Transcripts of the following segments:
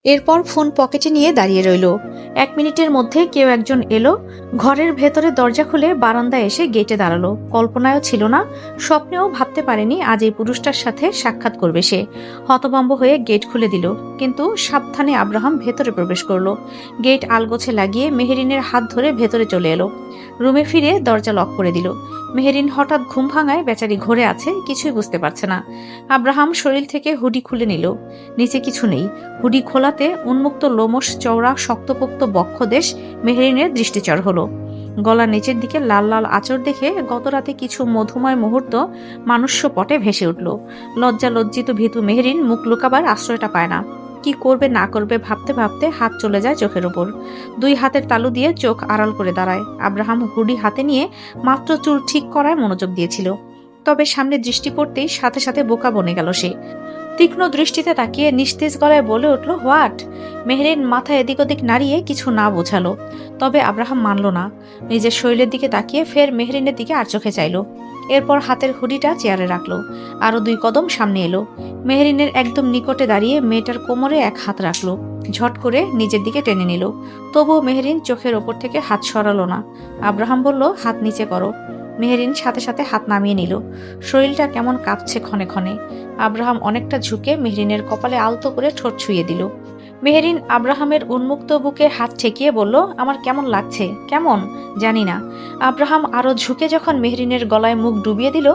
এরপর ফোন পকেটে নিয়ে দাঁড়িয়ে রইল। 1 মিনিটের মধ্যে কেউ একজন এলো। ঘরের ভেতরে দরজা খুলে বারান্দায় এসে গেটে দাঁড়ালো। কল্পনায়ও ছিল না, স্বপ্নেও ভাবতে পারেনি আজ এই পুরুষটার সাথে সাক্ষাৎ করবে সে। হতভম্ব হয়ে গেট খুলে দিল, কিন্তু সাবধানে আব্রাহাম ভেতরে প্রবেশ করলো। গেট আলগোছে লাগিয়ে মেহেরিনের হাত ধরে ভেতরে চলে এলো। রুমে ফিরে দরজা লক করে দিল। মেহেরিন হঠাৎ ঘুম ভাঙায় বেচারি ঘরে আছে, কিছুই বুঝতে পারছে না। আব্রাহাম শরীর থেকে হুডি খুলে নিল। নিচে কিছু নেই। হুডি খোলাতে উন্মুক্ত লোমশ চওড়া শক্তপোক্ত বক্ষদেশ মেহেরিনের দৃষ্টিচর হলো। গলার নিচের দিকে লাল লাল আঁচড় দেখে গতরাতে কিছু মধুময় মুহূর্ত মানুষ্য পটে ভেসে উঠল। লজ্জা লজ্জিত ভীতু মেহেরিন মুখ লুকাবার আশ্রয়টা পায় না। কি করবে না করবে ভাবতে ভাবতে হাত চলে যায় চোখের ওপর। 2 হাতের তালু দিয়ে চোখ আড়াল করে দাঁড়ায়। আব্রাহাম হুডি হাতে নিয়ে মাত্র চুল ঠিক করায় মনোযোগ দিয়েছিল। তবে সামনে দৃষ্টি পড়তেই সাথে সাথে বোকা বনে গেল সে। তীক্ষ্ণ দৃষ্টিতে তাকিয়ে নিস্তেজ গলায় বলে উঠল, হোয়াট? মেহেরিন মাথা এদিক ওদিক নাড়িয়ে কিছু না বোঝালো। তবে আব্রাহাম মানল না। নিজের শরীরের দিকে তাকিয়ে ফের মেহেরিনের দিকে আর চোখে চাইল। এরপর হাতের হুডিটা চেয়ারে রাখলো। আরো 2 কদম সামনে এলো। মেহেরিনের একদম নিকটে দাঁড়িয়ে মেয়েটার কোমরে এক হাত রাখলো। ঝট করে নিজের দিকে টেনে নিল। তবুও মেহেরিন চোখের ওপর থেকে হাত সরালো না। আব্রাহাম বলল, হাত নিচে করো। মেহেরিন সাথে সাথে হাত নামিয়ে নিল। শরীরটা কেমন কাঁপছে ক্ষণে ক্ষণে। আব্রাহাম অনেকটা ঝুঁকে মেহেরিনের কপালে আলতো করে ঠোঁট ছুঁয়ে দিল। মেহেরিন আব্রাহামের উন্মুক্ত বুকে হাত ঠেকিয়ে বলল, আমার কেমন লাগছে? কেমন জানি না। আব্রাহাম আরো ঝুঁকে যখন মেহেরিনের গলায় মুখ ডুবিয়ে দিল,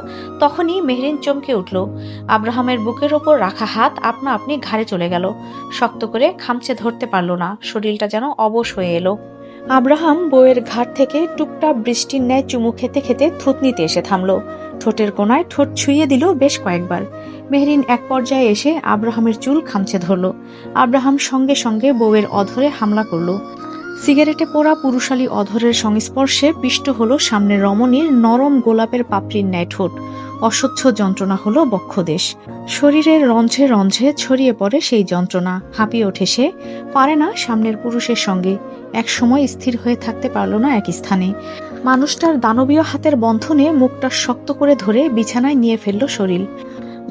তখনই মেহেরিন চমকে উঠল। আব্রাহামের বুকের ওপর রাখা হাত আপনা আপনি ঘাড়ে চলে গেল। শক্ত করে খামচে ধরতে পারল না, শরীরটা যেন অবশ হয়ে এলো। আব্রাহাম বউয়ের ঘাট থেকে টুপটাপ বৃষ্টির ন্যায় চুমু খেতে খেতে থুতনিতে এসে থামল। ঠোঁটের কোনায় ঠোঁট ছুঁয়ে দিল বেশ কয়েকবার। মেহরিন এক পর্যায়ে এসে আব্রাহামের চুল খামচে ধরল। আব্রাহাম সঙ্গে সঙ্গে বউয়ের অধরে হামলা করল। সিগারেটে পোড়া পুরুষালী অধরের সংস্পর্শে পিষ্ট হলো সামনের রমণীর নরম গোলাপের পাপড়ির ন্যায় ঠোঁট। অসহ্য যন্ত্রণা হলো বক্ষদেশ। শরীরের রঞ্ঝে রঞ্ঝে ছড়িয়ে পড়ে সেই যন্ত্রণা। হাঁপিয়ে ওঠে সে, পারে না সামনের পুরুষের সঙ্গে। এক সময় স্থির হয়ে থাকতে পারল না এক স্থানে। মানুষটার দানবীয় হাতের বন্ধনে মুখটা শক্ত করে ধরে বিছানায় নিয়ে ফেলল শরীর।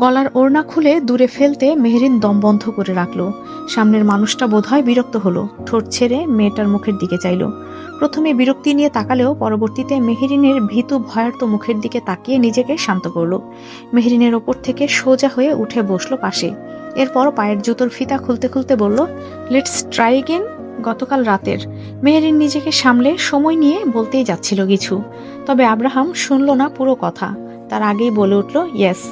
গলার ওড়না খুলে দূরে ফেলতে মেহরিন দম বন্ধ করে রাখল। সামনের মানুষটা বোধহয় বিরক্ত হলো। ঠোঁট ছেড়ে মেয়েটার মুখের দিকে চাইল। প্রথমে বিরক্তি নিয়ে তাকালেও পরবর্তীতে মেহরিনের ভীতু ভয়ার্ত মুখের দিকে তাকিয়ে নিজেকে শান্ত করল। মেহরিনের ওপর থেকে সোজা হয়ে উঠে বসলো পাশে। এরপর পায়ের জুতোর ফিতা খুলতে খুলতে বলল, লেটস ট্রাই এগেন। গতকাল রাতের। মেহরিন নিজেকে সামলে সময় নিয়ে বলতেই যাচ্ছিল কিছু, তবে আব্রাহাম শুনল না পুরো কথা। তার আগেই বলে উঠল, ইয়েস।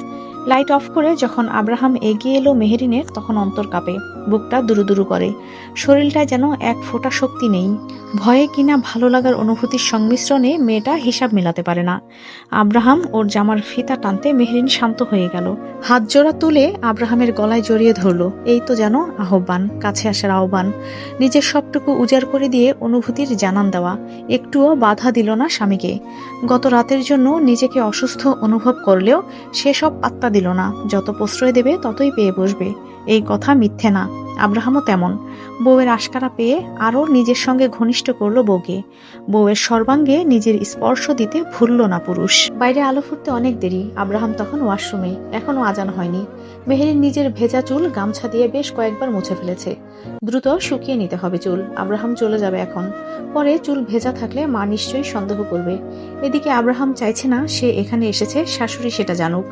লাইট অফ করে যখন আব্রাহাম এগিয়ে এলো মেহরিনের, তখন অন্তর কাঁপে, বুকটা দুরুদুরু করে। শরীরটায় যেন এক ফোঁটা শক্তি নেই। ভয়ে কিনা ভালো লাগার অনুভূতির সংমিশ্রণে মেয়েটা হিসাব মেলাতে পারে না। আব্রাহাম ওর জামার ফিতা টানতে মেহরিন শান্ত হয়ে গেল। হাত জোড়া তুলে আব্রাহামের গলায় জড়িয়ে ধরল। এই তো যেন আহ্বান, কাছে আসার আহ্বান। নিজের সবটুকু উজাড় করে দিয়ে অনুভূতির জানান দেওয়া। একটুও বাধা দিল না স্বামীকে। গত রাতের জন্য নিজেকে অসুস্থ অনুভব করলেও সেসব পাত্তা দিল না। যত প্রশ্রয় দেবে ততই পেয়ে বসবে। এই কথা মিথ্যে না। আব্রাহামও তেমন। বউয়ের আশকারা পেয়ে আরও নিজের সঙ্গে ঘনিষ্ঠ করল বউকে। বউয়ের সর্বাঙ্গে নিজের স্পর্শ দিতে ভুলল না পুরুষ। বাইরে আলো ফুটতে অনেক দেরি। আব্রাহাম তখন ওয়াশরুমে, এখনো আজান হয়নি। মেহেরিন নিজের ভেজা চুল গামছা দিয়ে বেশ কয়েকবার মুছে ফেলেছে। দ্রুত শুকিয়ে নিতে হবে চুল। আব্রাহাম চলে যাবে এখন। পরে চুল ভেজা থাকলে মা নিশ্চয়ই সন্দেহ করবে। এদিকে আব্রাহাম চাইছে না সে এখানে এসেছে শাশুড়ি সেটা জানুক।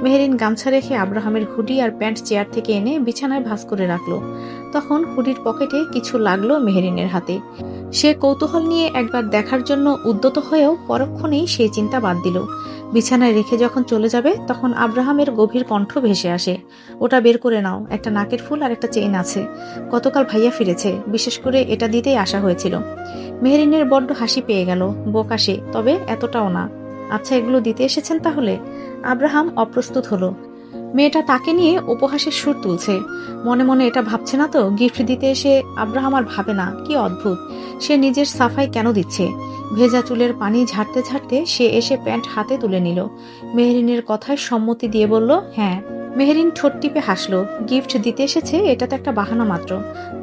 মেহেরিন গামছা রেখে আব্রাহামের হুডি আর প্যান্ট চেয়ার থেকে এনে বিছানায় ভাঁজ করে রাখলো। তখন হুডির পকেটে কিছু লাগলো মেহেরিনের হাতে। সে কৌতূহল নিয়ে একবার দেখার জন্য উদ্যত হয়েও পরক্ষণেই সেই চিন্তা বাদ দিল। বিছানায় রেখে যখন চলে যাবে, তখন আব্রাহামের গভীর কণ্ঠ ভেসে আসে, ওটা বের করে নাও, একটা নাকের ফুল আর একটা চেইন আছে। গতকাল ভাইয়া ফিরেছে, বিশেষ করে এটা দিতেই আসা হয়েছিল। মেহেরিনের বড্ড হাসি পেয়ে গেল। বোকা সে, তবে এতটাও না। আচ্ছা, এগুলো দিতে এসেছেন তাহলে? আব্রাহাম অপ্রস্তুত হলো। মেয়েটা তাকে নিয়ে উপহাসের সুর তুলছে। মনে মনে এটা ভাবছে না তো গিফট দিতে এসে আব্রাহাম আর ভাবে না, কি অদ্ভুত, সে নিজের সাফাই কেন দিচ্ছে। ভেজা চুলের পানি ঝাড়তে ঝাড়তে সে এসে প্যান্ট হাতে তুলে নিল। মেহরিনের কথায় সম্মতি দিয়ে বলল, হ্যাঁ। মেহরিন ঠোঁট টিপে হাসলো। গিফট দিতে এসেছে, এটা তো একটা বাহানা মাত্র।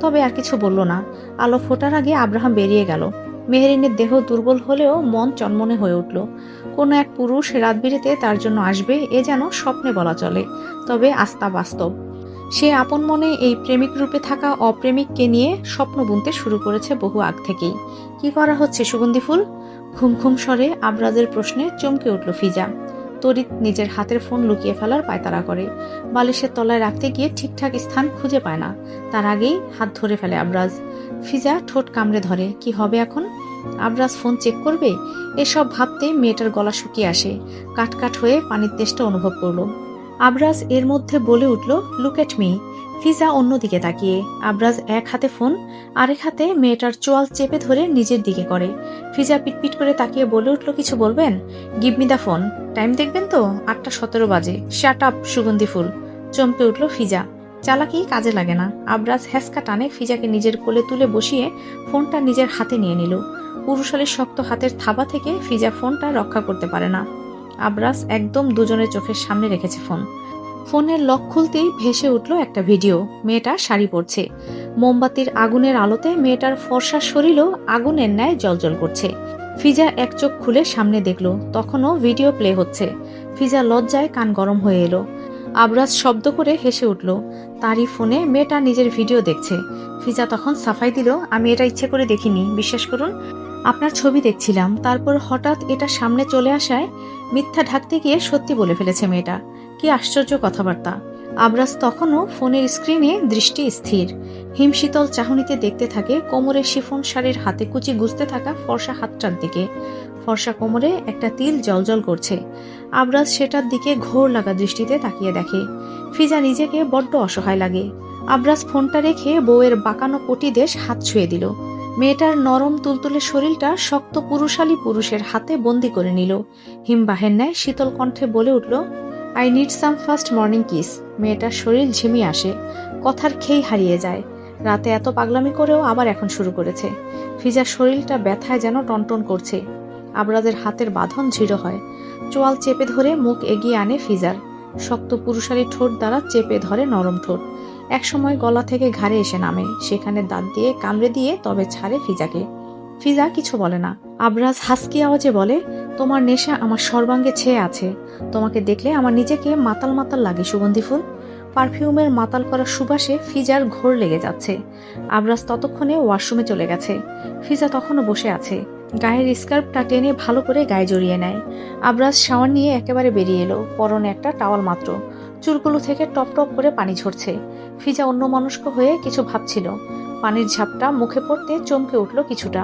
তবে আর কিছু বলল না। আলো ফোটার আগে আব্রাহাম বেরিয়ে গেল। মেহরিনের দেহ দুর্বল হলেও মন চনমনে হয়ে উঠল। কোনো এক পুরুষ রাত বিরেতে তার জন্য আসবে, এ যেন স্বপ্নে বলা চলে, তবে আস্থা বাস্তব। সে আপন মনে এই প্রেমিক রূপে থাকা অপ্রেমিককে নিয়ে স্বপ্ন বুনতে শুরু করেছে বহু আগ থেকেই। কি করা হচ্ছে সুগন্ধি ফুল? ঘুম ঘুম স্বরে আবরাজের প্রশ্নে চমকে উঠল ফিজা। তড়িৎ নিজের হাতের ফোন লুকিয়ে ফেলার পায়তারা করে। বালিশের তলায় রাখতে গিয়ে ঠিকঠাক স্থান খুঁজে পায় না, তার আগেই হাত ধরে ফেলে আবরাজ। ফিজা ঠোঁট কামড়ে ধরে। কি হবে এখন? আবরাজ ফোন চেক করবে? এসব ভাবতেই মেয়েটার গলা শুকিয়ে আসে, কাটকাট হয়ে পানির তেষ্টা অনুভব করলো। আবরাজ এর মধ্যে বলে উঠল, লুক এট মি। ফিজা অন্যদিকে তাকিয়ে। আবরাজ এক হাতে ফোন, আরেক হাতে মেয়েটার চোয়াল চেপে ধরে নিজের দিকে করে। ফিজা পিটপিট করে তাকিয়ে বলে উঠল, কিছু বলবেন? Give me the phone. Time দেখবেন তো? 8:17 বাজে। শাট আপ সুগন্ধি ফুল। চমকে উঠল ফিজা। চালাকি কাজে লাগে না। আবরাজ হ্যাসকা টানে ফিজাকে নিজের কোলে তুলে বসিয়ে ফোনটা নিজের হাতে নিয়ে নিল। পুরুষালী শক্ত হাতের থাবা থেকে ফিজা ফোনটা রক্ষা করতে পারে না। আবরাজ একদম দুজনের চোখের সামনে রেখেছে ফোন। ফোনের লক খুলতেই ভেসে উঠল একটা ভিডিও। মেয়েটা শাড়ি পরছে। মোমবাতির আগুনের আলোতে মেয়েটার ফর্সা শরীরও আগুনের ন্যায় জ্বলজ্বল করছে। ফিজা এক চোখ খুলে সামনে দেখল, তখনও ভিডিও প্লে হচ্ছে। ফিজা লজ্জায় কান গরম হয়ে এলো। আবরাজ শব্দ করে হেসে উঠল। তারই ফোনে মেয়েটা নিজের ভিডিও দেখছে। ফিজা তখন সাফাই দিল, আমি এটা ইচ্ছে করে দেখিনি, বিশ্বাস করুন। আপনার ছবি দেখছিলাম, তারপর হঠাৎ এটা সামনে চলে আসায় মিথ্যা ঢাকতে গিয়ে সত্যি বলে ফেলেছে মেয়েটা। কি আশ্চর্য কথাবার্তা। আবরাজ তখনও ফোনের স্ক্রিনে দৃষ্টি স্থির। হিমশীতল চাহনিতে দেখতে থাকে কোমরে শিফন শাড়ির হাতে কুচি গুজতে থাকা ফর্সা হাতটার দিকে। ফর্সা কোমরে একটা তিল জলজল করছে। আবরাজ সেটার দিকে ঘোর লাগা দৃষ্টিতে তাকিয়ে দেখে। ফিজা নিজেকে বড্ড অসহায় লাগে। আবরাজ ফোনটা রেখে বউয়ের বাঁকানো কোটি দেশ হাত ছুঁয়ে দিল। মেয়েটার নরম তুলতুলে শরীরটা শক্ত পুরুষালী পুরুষের হাতে বন্দি করে নিল। হিমবাহের ন্যায় শীতল কণ্ঠে বলে উঠল, I need some first morning kiss. মেয়েটার শরীর ঝিমিয়ে আসে, কথার খেই হারিয়ে যায়। রাতে এত পাগলামি করেও আবার এখন শুরু করেছে। ফিজার শরীরটা ব্যথায় যেন টনটন করছে। আবরাজের হাতের বাঁধন দৃঢ় হয়। চোয়াল চেপে ধরে মুখ এগিয়ে আনে ফিজার। শক্ত পুরুষালী ঠোঁট দ্বারা চেপে ধরে নরম ঠোঁট। একসময় গলা থেকে ঘাড়ে এসে নামে, সেখানে দাঁত দিয়ে কামড়ে দিয়ে তবে ছাড়ে ফিজাকে। ফিজা কিছু বলে না। আবরাজ হাসকি আওয়াজে বলে, তোমার নেশা আমার সর্বাঙ্গে ছেয়ে আছে। তোমাকে দেখলে আমার নিজেকে মাতাল মাতাল লাগে সুগন্ধি ফুল। পারফিউমের মাতাল করা সুবাসে ফিজার ঘোর লেগে যাচ্ছে। আবরাজ ততক্ষণে ওয়াশরুমে চলে গেছে। ফিজা তখনও বসে আছে। গায়ের স্কার্ফটা টেনে ভালো করে গায়ে জড়িয়ে নেয়। আবরাজ শাওয়ার নিয়ে একেবারে বেরিয়ে এলো, পরনে একটা টাওয়াল মাত্র। চুলগুলো থেকে টপ টপ করে পানি ঝরছে। ফিজা অন্যমনস্ক হয়ে কিছু ভাবছিল। পানির ঝাপটা মুখে পড়তে চমকে উঠল কিছুটা।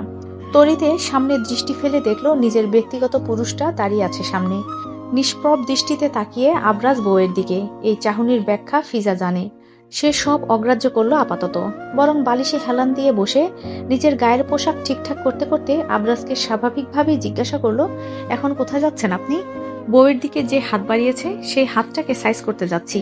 তড়িতে সামনে দৃষ্টি ফেলে দেখল নিজের ব্যক্তিগত পুরুষটা দাঁড়িয়ে আছে সামনে। নিষ্প্রভ দৃষ্টিতে তাকিয়ে আবরাজ বউয়ের দিকে। এই চাহনির ব্যাখ্যা ফিজা জানে। সে সব অগ্রাহ্য করলো আপাতত, বরং বালিশে হেলান দিয়ে বসে নিজের গায়ের পোশাক ঠিকঠাক করতে করতে আবরাজকে স্বাভাবিকভাবেই জিজ্ঞাসা করলো, এখন কোথায় যাচ্ছেন আপনি? বউয়ের দিকে যে হাত বাড়িয়েছে সেই হাতটাকে সাইজ করতে যাচ্ছি।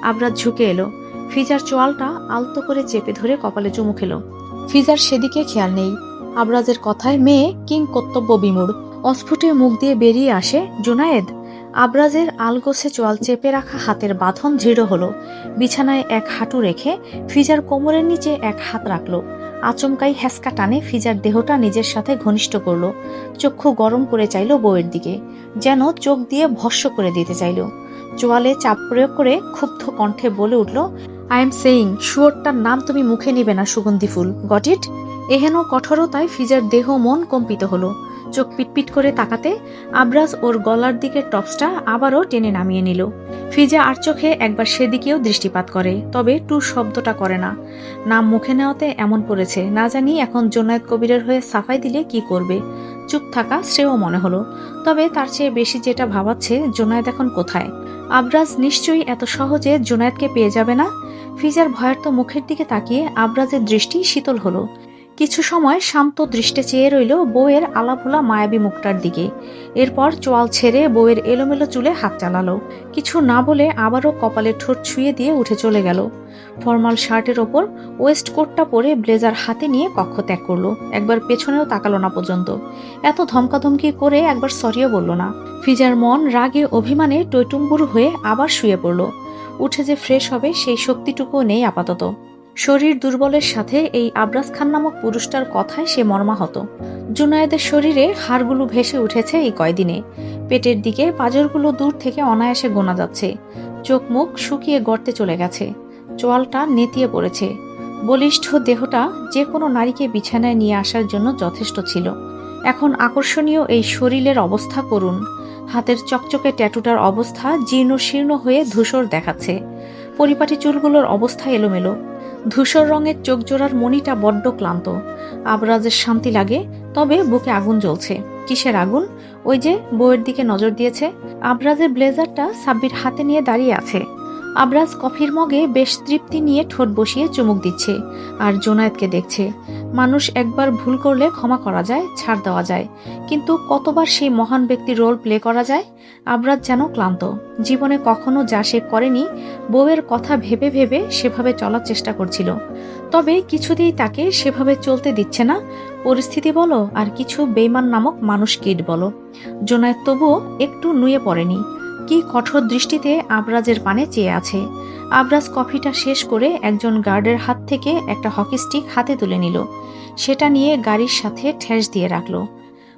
আবরাজ ঝুঁকে এলো। ফিজার চোয়ালটা আলতো করে চেপে ধরে কপালে চুমু খেলো। ফিজার সেদিকে খেয়াল নেই। আবরাজের কথায় মেয়ে কিং কর্তব্য বিমূঢ়। অস্ফুটে মুখ দিয়ে বেরিয়ে আসে, জুনায়েদ। আবরাজের আলগোছে চোয়াল চেপে রাখা হাতের বাঁধন দৃঢ় হলো। বিছানায় এক হাঁটু রেখে ফিজার কোমরের নিচে এক হাত রাখলো। আচমকাই হ্যাসকা টানে ফিজার দেহটা নিজের সাথে ঘনিষ্ঠ করলো। চক্ষু গরম করে চাইল বউয়ের দিকে, যেন চোখ দিয়ে ভস্ম করে দিতে চাইল। চোয়ালে চাপ প্রয়োগ করে ক্ষুব্ধ কণ্ঠে বলে উঠল, আই এম সেইং, শুয়োরটার নাম তুমি মুখে নিবে না সুগন্ধি ফুল, গট ইট? এহেন কঠোরতায় ফিজার দেহ মন কম্পিত হলো। চোখ পিটপিট করে তাকাতে আবরাজ ওর গলার দিকের টপসটা আবারও টেনে নামিয়ে নিল। ফিজা আর চোখে একবার সেদিকেও দৃষ্টিপাত করে, তবে টু শব্দটা করে না। নাম মুখে নেওয়াতে এমন পড়েছে, না জানি এখন জুনায়েদ কবিরের হয়ে সাফাই দিলে কি করবে। চুপ থাকা শ্রেয় মনে হলো। তবে তার চেয়ে বেশি যেটা ভাবাচ্ছে, জুনায়েদ এখন কোথায়? আবরাজ নিশ্চয়ই এত সহজে জুনায়েদকে পেয়ে যাবে না। ফিজার ভয়ার্ত মুখের দিকে তাকিয়ে আবরাজের দৃষ্টি শীতল হলো। কিছু সময় শান্ত দৃষ্টে চেয়ে রইল বউয়ের আলাভোলা মায়াবী মুখটার দিকে। এরপর চোয়াল ছেড়ে বউয়ের এলোমেলো চুলে হাত চালালো। কিছু না বলে আবারও কপালে ঠোঁট ছুঁয়ে দিয়ে উঠে চলে গেল। ফর্মাল শার্টের ওপর ওয়েস্ট কোটটা পরে ব্লেজার হাতে নিয়ে কক্ষ ত্যাগ করলো। একবার পেছনেও তাকালো না পর্যন্ত। এত ধমকাধমকি করে একবার সরিও বলল না। ফিজার মন রাগে অভিমানে টইটুম্বুর হয়ে আবার শুয়ে পড়ল। উঠে যে ফ্রেশ হবে সেই শক্তিটুকুও নেই আপাতত। শরীর দুর্বলের সাথে এই আবরাজ খান নামক পুরুষটার কথায় সে মর্মাহত। জুনায়েদের শরীরে হাড়গুলো ভেসে উঠেছে এই কয়দিনে। পেটের দিকে পাঁজরগুলো দূর থেকে অনায়াসে গোনা যাচ্ছে। চোখ মুখ শুকিয়ে গর্তে চলে গেছে। চোয়ালটা নেতিয়ে পড়েছে। বলিষ্ঠ দেহটা যে কোনো নারীকে বিছানায় নিয়ে আসার জন্য যথেষ্ট ছিল। এখন আকর্ষণীয় এই শরীরের অবস্থা করুন। হাতের চকচকে ট্যাটুটার অবস্থা জীর্ণ শীর্ণ হয়ে ধূসর দেখাচ্ছে। পরিপাটি চুলগুলোর অবস্থা এলোমেলো। ধূসর রঙের চোখ জোড়ার মণিটা বড্ড ক্লান্ত। আবরাজের শান্তি লাগে, তবে বুকে আগুন জ্বলছে। কিসের আগুন? ওই যে বউয়ের দিকে নজর দিয়েছে। আবরাজের ব্লেজারটা সাব্বির হাতে নিয়ে দাঁড়িয়ে আছে। আবরাজ কফির মগে বেশ তৃপ্তি নিয়ে ঠোঁট বসিয়ে চুমুক দিচ্ছে আর জোনায়েদকে দেখছে। মানুষ একবার ভুল করলে ক্ষমা করা যায়, ছাড় দেওয়া যায়, কিন্তু কতবার সেই মহান ব্যক্তির রোল প্লে করা যায়? আবরাজ যেন ক্লান্ত। জীবনে কখনো যা সে করেনি, বউয়ের কথা ভেবে ভেবে সেভাবে চলার চেষ্টা করছিল। তবে কিছুতেই তাকে সেভাবে চলতে দিচ্ছে না পরিস্থিতি বলো আর কিছু বেইমান নামক মানুষ কীট বলো। জোনায়েদ তবুও একটু নুয়ে পড়েনি। কি কঠোর দৃষ্টিতে আবরাজের পানে চেয়ে আছে। আবরাজ কফিটা শেষ করে একজন গার্ডের হাত থেকে একটা হকি স্টিক হাতে তুলে নিল। সেটা নিয়ে গাড়ির সাথে ঠেস দিয়ে রাখল।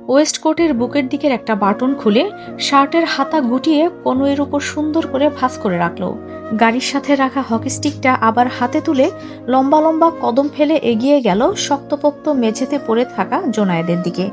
ওয়েস্টকোটের বুকের দিকের একটা বাটন খুলে শার্টের হাতা গুটিয়ে কনুয়ের উপর সুন্দর করে ভাঁজ করে রাখল। গাড়ির সাথে রাখা হকি স্টিকটা আবার হাতে তুলে লম্বা লম্বা কদম ফেলে এগিয়ে গেল শক্তপোক্ত মেঝেতে পড়ে থাকা জোনায়েদের দিকে।